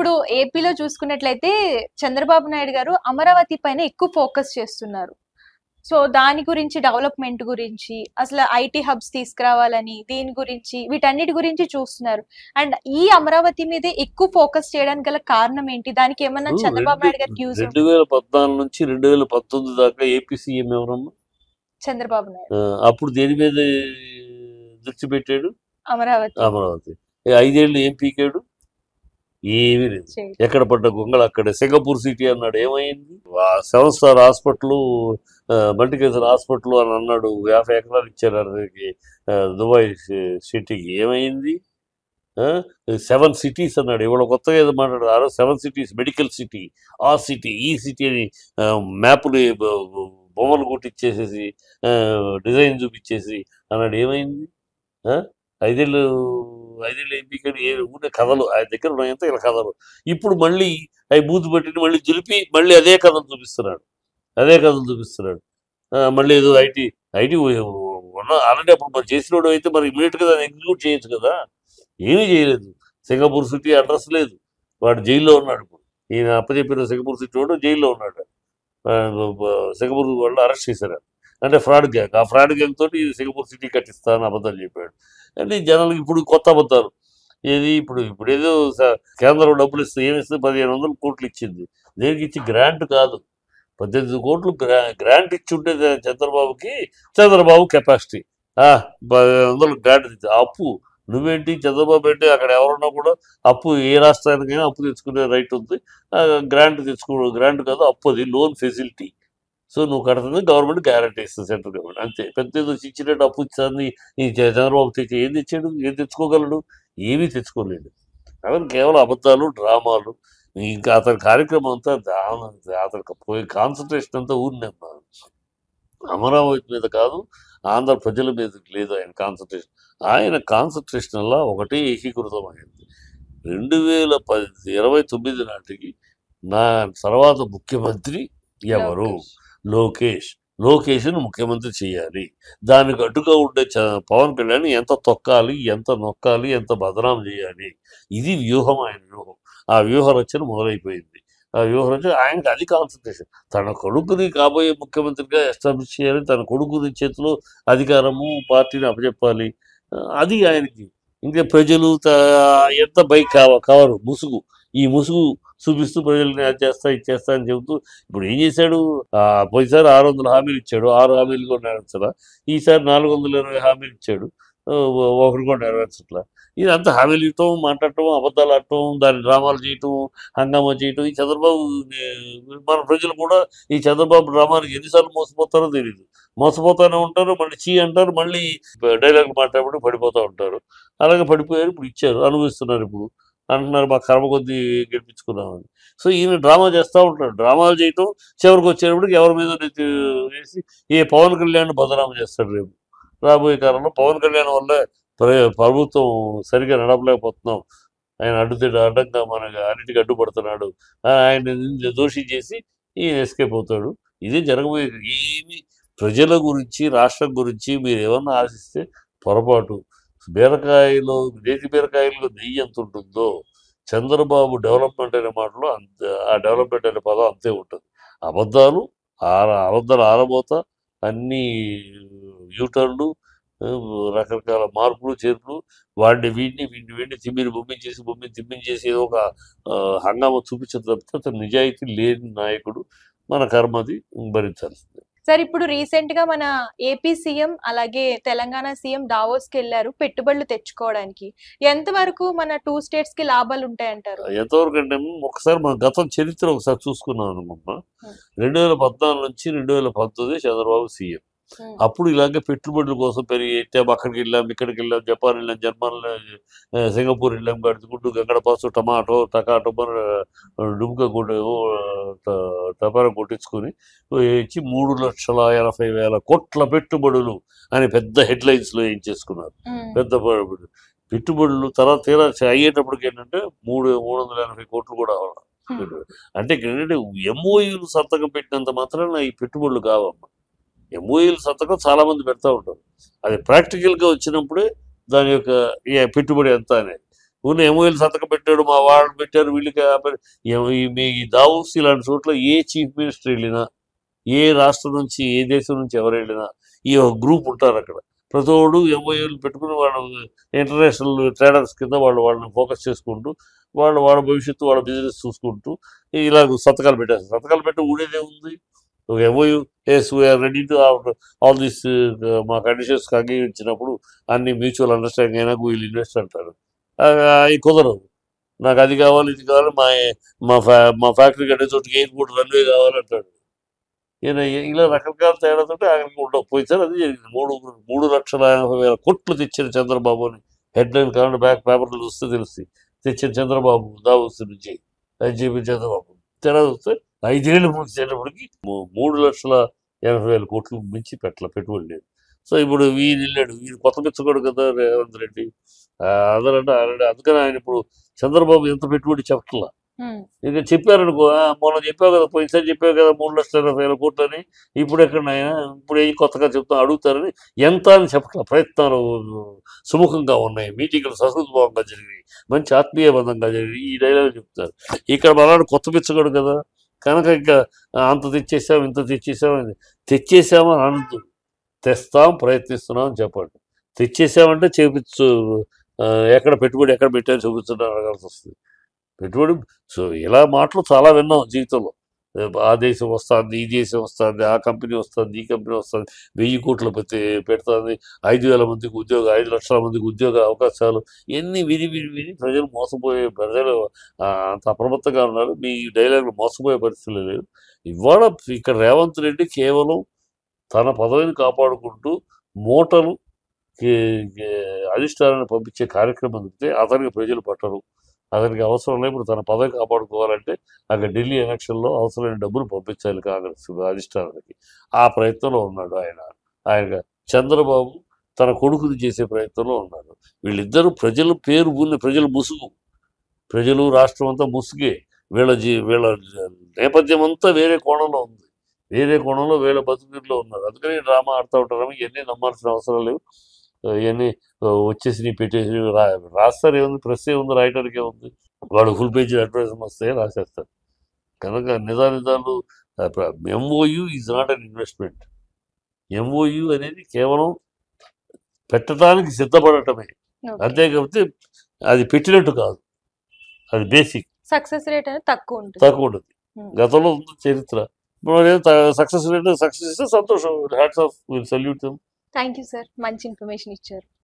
ఇప్పుడు ఏపీలో చూసుకున్నట్లయితే చంద్రబాబు నాయుడు గారు అమరావతి పైన ఎక్కువ ఫోకస్ చేస్తున్నారు. సో, దాని గురించి డెవలప్‌మెంట్ గురించి, అసలు ఐటీ హబ్స్ తీసుకురావాలని, దీని గురించి, వీటన్నిటి గురించి చూస్తున్నారు. అండ్ ఈ అమరావతి మీదే ఎక్కువ ఫోకస్ చేయడానికి గల కారణం ఏంటి? దానికేమన్నా ఇప్పుడు చంద్రబాబు నాయుడు గారికి యూజ్ 2014 నుంచి 2019 దాకా ఏపీ సీఎం ఎవరమ్మా? చంద్రబాబు నాయుడు. అప్పుడు దేని మీద దృష్టి పెట్టాడు? అమరావతి అమరావతి. 5 ఏళ్ళు ఏం పీకాడు? ఏమీ లేదు. చేయడం. ఎక్కడ పడ్డ గొంగళ అక్కడే. సింగపూర్ సిటీ అన్నాడు, ఏమైంది? 7 స్టార్ హాస్పిటల్, మల్టీకేసర్ హాస్పిటల్ అని అన్నాడు, 50 ఎకరాలు ఇచ్చారు అతనికి దుబాయ్ సిటీకి, ఏమైంది? 7 సిటీస్ అన్నాడు. ఇవాళ కొత్తగా ఏదో మాట్లాడు, 7 సిటీస్, మెడికల్ సిటీ, ఆ సిటీ, ఈ సిటీ అని మ్యాప్లు బొమ్మలు కొట్టిచ్చేసేసి డిజైన్ చూపించేసి అన్నాడు, ఏమైంది? 5 ఏళ్ళు ఎంపీకని ఊనే కథలు ఆయన దగ్గర ఉన్నాయంత ఇలా కథలు. ఇప్పుడు మళ్ళీ అవి బూతు పట్టిని మళ్ళీ దులిపి మళ్ళీ అదే కథలు చూపిస్తున్నాడు. మళ్ళీ ఏదో ఐటీ ఉన్న ఆల్రెడీ అప్పుడు మరి చేసినోడు అయితే మరి ఇమీడియట్గా దాన్ని ఎగ్జిక్యూట్ చేయొచ్చు కదా. ఏమీ చేయలేదు. సింగపూర్ సిటీ అడ్రస్ లేదు, వాడు జైల్లో ఉన్నాడు. ఇప్పుడు ఈయన అప్పచెప్పిన సింగపూర్ సిటీ వాడు జైల్లో ఉన్నాడు. సింగపూర్ వాళ్ళు అరెస్ట్ చేశారు. అంటే ఫ్రాడ్ గ్యాంగ్. ఆ ఫ్రాడ్ గ్యాంగ్ తోటి సింగపూర్ సిటీ కట్టిస్తానని అబద్ధాలు చెప్పాడు. అంటే జనాలకు ఇప్పుడు కొత్త అబద్ధాలు. ఏది ఇప్పుడు ఏదో కేంద్రం డబ్బులు ఇస్తే ఏమిస్తే 1500 కోట్లు ఇచ్చింది. దేనికి ఇచ్చి? గ్రాంట్ కాదు. 18 కోట్లు గ్రాంట్ ఇచ్చి ఉంటే చంద్రబాబు కెపాసిటీ 1500 గ్రాంట్ ఇచ్చి అప్పు. నువ్వేంటి చంద్రబాబు అంటే అక్కడ ఎవరున్నా కూడా అప్పు, ఏ రాష్ట్రానికైనా అప్పు తెచ్చుకునే రైట్ ఉంది. గ్రాంట్ కాదు, అప్పు. అది లోన్ ఫెసిలిటీ. సో నువ్వు కడుతుంది గవర్నమెంట్ గ్యారంటీ ఇస్తుంది, సెంట్రల్ గవర్నమెంట్, అంతే. పెద్ద ఏదో ఇచ్చినట్టు అప్పు ఇచ్చింది ఈ చంద్రబాబు తెచ్చి ఏం తెచ్చాడు? ఏం తెచ్చుకోగలడు? ఏమీ తెచ్చుకోలేడు. అతను కేవలం అబద్ధాలు, డ్రామాలు. ఇంకా అతని కార్యక్రమం అంతా అతనికి పోయి కాన్సన్ట్రేషన్ అంతా ఊరినమ్మా అమరావతి మీద కాదు, ఆంధ్ర ప్రజల మీద లేదు ఆయన కాన్సన్ట్రేషన్. ఆయన కాన్సన్ట్రేషన్ వల్ల ఒకటే ఏకీకృతమైంది. 2029 నాటికి నా తర్వాత ముఖ్యమంత్రి ఎవరు? లోకేష్ను ముఖ్యమంత్రి చేయాలి. దానికి అడ్డుగా ఉండే పవన్ కళ్యాణ్ ఎంత తొక్కాలి, ఎంత నొక్కాలి, ఎంత బదనాం చేయాలి. ఇది వ్యూహం, ఆయన వ్యూహం. ఆ వ్యూహ రచన మొదలైపోయింది. ఆ వ్యూహ రచన ఆయనకి అది కాన్సన్ట్రేషన్. తన కొడుకుని కాబోయే ముఖ్యమంత్రిగా ఎస్టాబ్లిష్ చేయాలి, తన కొడుకుని చేతిలో అధికారము, పార్టీని అప్పచెప్పాలి. అది ఆయనకి. ఇంకా ప్రజలు ఎంత బైక్ కవరు ముసుగు, ఈ ముసుగు చూపిస్తూ ప్రజల్ని అది చేస్తా ఇది చేస్తా అని చెబుతూ ఇప్పుడు ఏం చేశాడు? పోయిసారి 600 హామీలు ఇచ్చాడు, 6 హామీలు కూడా నెరవేర్చలా. ఈసారి 420 హామీలు ఇచ్చాడు, ఒకటి కూడా నెరవేర్చట్లా. ఇదంతా హామీలు ఇవ్వటం, మాట్లాడటం, అబద్ధాలు ఆడటం, దాని డ్రామాలు చేయటం, హంగామా చేయటం. ఈ చంద్రబాబు మన ప్రజలు కూడా ఈ చంద్రబాబు డ్రామానికి ఎన్నిసార్లు మోసపోతారో తెలియదు. మోసపోతానే ఉంటారు, మళ్ళీ చీ అంటారు, మళ్ళీ డైలాగులు మాట్లాడబడి పడిపోతూ ఉంటారు. అలాగే పడిపోయారు. ఇప్పుడు ఇచ్చారు, అనుభవిస్తున్నారు. ఇప్పుడు అంటున్నారు మా కర్మ కొద్దీ గెలిపించుకున్నామని. సో ఈయన డ్రామా చేస్తూ ఉంటాడు. డ్రామాలు చేయటం, చివరికి వచ్చేటప్పటికి ఎవరి మీద వేసి పవన్ కళ్యాణ్ బదనామా చేస్తాడు. రేపు రాబోయే కాలంలో పవన్ కళ్యాణ్ వల్ల ప్రభుత్వం సరిగా నడపలేకపోతున్నాం, ఆయన అడ్డంగా మనకు అన్నిటికీ అడ్డుపడుతున్నాడు, ఆయన దోషి చేసి ఈయన ఎస్కేప్ అవుతాడు. ఇదే జరగబోయేది. ఏమి ప్రజల గురించి, రాష్ట్రం గురించి మీరు ఏమన్నా ఆశిస్తే పొరపాటు. బీరకాయలో, దేశీ బీరకాయలో నెయ్యి ఎంత ఉంటుందో చంద్రబాబు డెవలప్మెంట్ అనే మాటలో అంత, ఆ డెవలప్మెంట్ అనే పదం అంతే ఉంటుంది. అబద్ధాలు ఆరబోత, అన్ని యూటర్న్లు, రకరకాల మార్పులు చేర్పులు, వీడిని తిమ్మించేసి ఏదో ఒక హంగామా చూపించడం తప్పితే అతను నిజాయితీ లేని నాయకుడు. మన కర్మది భరించాల్సిందే. సార్, ఇప్పుడు రీసెంట్ గా మన ఏపీ సీఎం అలాగే తెలంగాణ సీఎం దావోస్కి వెళ్ళారు పెట్టుబడులు తెచ్చుకోవడానికి. ఎంతవరకు మన 2 స్టేట్స్ కి లాభాలు ఉంటాయంటారు? ఎంతవరకు అంటే ఒకసారి మన గతం చరిత్ర ఒకసారి చూసుకున్నాం అనుకుంటున్నా. 2014 నుంచి 2019 చంద్రబాబు సీఎం. అప్పుడు ఇలాగే పెట్టుబడుల కోసం పెరిగి అక్కడికి వెళ్ళాం, ఇక్కడికి వెళ్ళాం, జపాన్ వెళ్ళాం, జర్మన్, సింగపూర్ వెళ్ళాం, గడుచుకుంటూ గంగడపాసు, టమాటో, టకాటో, డుమ్క టపారం కొట్టించుకొని ఇచ్చి 3,80,000 కోట్ల పెట్టుబడులు అని పెద్ద హెడ్లైన్స్లో ఏం చేసుకున్నారు. పెద్ద పెట్టుబడులు తర్వాత తీరా అయ్యేటప్పటికి ఏంటంటే 380 కోట్లు కూడా అంటే ఏంటంటే ఎంఓయూలు సంతకం పెట్టినంత మాత్రాన ఈ పెట్టుబడులు కావమ్మా. ఎంఓయూల సంతకం చాలా మంది పెడతా ఉంటారు. అది ప్రాక్టికల్గా వచ్చినప్పుడే దాని యొక్క పెట్టుబడి ఎంత అనేది. ఊరిని ఎంఓఎల్ సంతకం పెట్టాడు, మా వాళ్ళు పెట్టారు, వీళ్ళకి ఈ దావోస్ ఇలాంటి చోట్ల ఏ చీఫ్ మినిస్టర్ వెళ్ళినా, ఏ రాష్ట్రం నుంచి ఏ దేశం నుంచి ఎవరు వెళ్ళినా ఈ ఒక గ్రూప్ ఉంటారు అక్కడ. ప్రతోడు ఎంఓఏలు పెట్టుకుని వాళ్ళు ఇంటర్నేషనల్ ట్రేడర్స్ కింద వాళ్ళని ఫోకస్ చేసుకుంటూ వాళ్ళ భవిష్యత్తు వాళ్ళ బిజినెస్ చూసుకుంటూ ఇలాగ సంతకాలు పెట్టేస్తారు. సంతకాలు పెట్టి ఊడేదే ఉంది. ఒక MOU as we are ready to all this, మా కండిషన్స్కి అంగీకరించినప్పుడు అన్ని మ్యూచువల్ అండర్స్టాండింగ్ అయినా వీళ్ళు ఇన్వెస్ట్ అంటారు. అవి కుదరదు. నాకు అది కావాలి, ఇది కావాలి, మా ఫ్యాక్టరీ కట్టే చోటుకి ఎయిర్పోర్ట్ రన్వే కావాలంటాడు. ఈయన ఇలా రకరకాల తేడాతో ఆయనకు ఉండకపోయింది. అది జరిగింది. 3,80,000 కోట్లు తెచ్చిన చంద్రబాబు అని హెడ్లైన్ కావాలంటే బ్యాక్ పేపర్లు చూస్తే తెలుస్తుంది. తెచ్చిన చంద్రబాబు దావోస్ నుంచి అది చెప్పిన చంద్రబాబు తేడా చూస్తే 5 ఏళ్ళు ముగిసేటప్పటికి 3,80,000 కోట్లు మించి పెట్టుబడి లేదు. సో ఇప్పుడు వీరు వెళ్ళాడు, వీరు కొత్త పిచ్చగోడు కదా రేవంత్ రెడ్డి, అందరంటే అందుకని ఆయన ఇప్పుడు చంద్రబాబు ఎంత పెట్టుబడి చెప్పట్లా. ఇక చెప్పారనుకో, మొన్న చెప్పావు కదా, పోయినసారి చెప్పావు కదా 3,80,000 కోట్లు అని, ఇప్పుడు ఎక్కడైనా ఇప్పుడు ఏం కొత్తగా అడుగుతారని ఎంత అని చెప్పట్లా. ప్రయత్నాలు సుముఖంగా ఉన్నాయి, మీటింగ్లు సహృద్భావంగా జరిగినాయి, మంచి ఆత్మీయబంధంగా జరిగినాయి, ఈ డైలాగ్ చెప్తారు. ఇక్కడ మళ్ళీ కొత్త పిచ్చగడు కదా, కనుక ఇంకా అంత తెచ్చేసాం ఇంత తెచ్చేసామని అనద్దు. తెస్తాం, ప్రయత్నిస్తున్నాం అని చెప్పండి. తెచ్చేసామంటే చేపించు, ఎక్కడ పెట్టుబడి ఎక్కడ పెట్టారని చూపించడం అడగాల్సి వస్తుంది. పెట్టుబడి సో ఇలా మాటలు చాలా విన్నాం జీవితంలో. ఆ దేశం వస్తుంది, ఈ దేశం వస్తుంది, ఆ కంపెనీ వస్తుంది, ఈ కంపెనీ వస్తుంది, 1000 కోట్లు పెడుతుంది, 5,000 మందికి 5 లక్షల మందికి ఉద్యోగ అవకాశాలు, ఇవన్నీ విని ప్రజలు ప్రజలు అంత అప్రమత్తంగా ఉన్నారు. మీ డైలాగులు మోసపోయే పరిస్థితులు లేదు. ఇవాళ ఇక్కడ రేవంత్ రెడ్డి కేవలం తన పదవిని కాపాడుకుంటూ మూటలు అధిష్టానాన్ని పంపించే కార్యక్రమం చెప్తే అతనికి ప్రజలు పట్టరు. అతనికి అవసరం లేదు. ఇప్పుడు తన పదవి కాపాడుకోవాలంటే అక్కడ ఢిల్లీ ఎలక్షన్లో అవసరమైన డబ్బులు పంపించాలి కాంగ్రెస్ అధిష్టానానికి. ఆ ప్రయత్నంలో ఉన్నాడు ఆయన చంద్రబాబు తన కొడుకుని చేసే ప్రయత్నంలో ఉన్నాడు. వీళ్ళిద్దరూ ప్రజల పేరు ప్రజల ముసుగు, ప్రజలు రాష్ట్రం అంతా ముసుగే. వీళ్ళ నేపథ్యం అంతా వేరే కోణంలో ఉంది, వేరే కోణంలో వీళ్ళ బతుకుల్లో ఉన్నారు. అందుకని డ్రామా ఆడుతూ ఉంటారు. ఇవన్నీ నమ్మాల్సిన అవసరం లేవు. ఇవన్నీ వచ్చేసి పెట్టేసి రాస్తారు. ఏముంది, ప్రెస్ ఏముంది, రైటర్కి ఏముంది, వాడు ఫుల్ పేజీ అడ్వర్టైజ్మెంట్ వస్తే రాసేస్తారు. కనుక నిజాలు MoU is not an investment. MoU అనేది కేవలం పెట్టడానికి సిద్ధపడటమే, అంతేకాకపోతే అది పెట్టినట్టు కాదు. అది బేసిక్. సక్సెస్ రేట్ అనేది తక్కువ ఉంటుంది. గతంలో ఉంది చరిత్ర. సక్సెస్ రేట్ సక్సెస్ ఇస్తే సంతోషం. Hats off, will salute them. Thank you sir, మంచి ఇన్ఫర్మేషన్ ఇచ్చారు.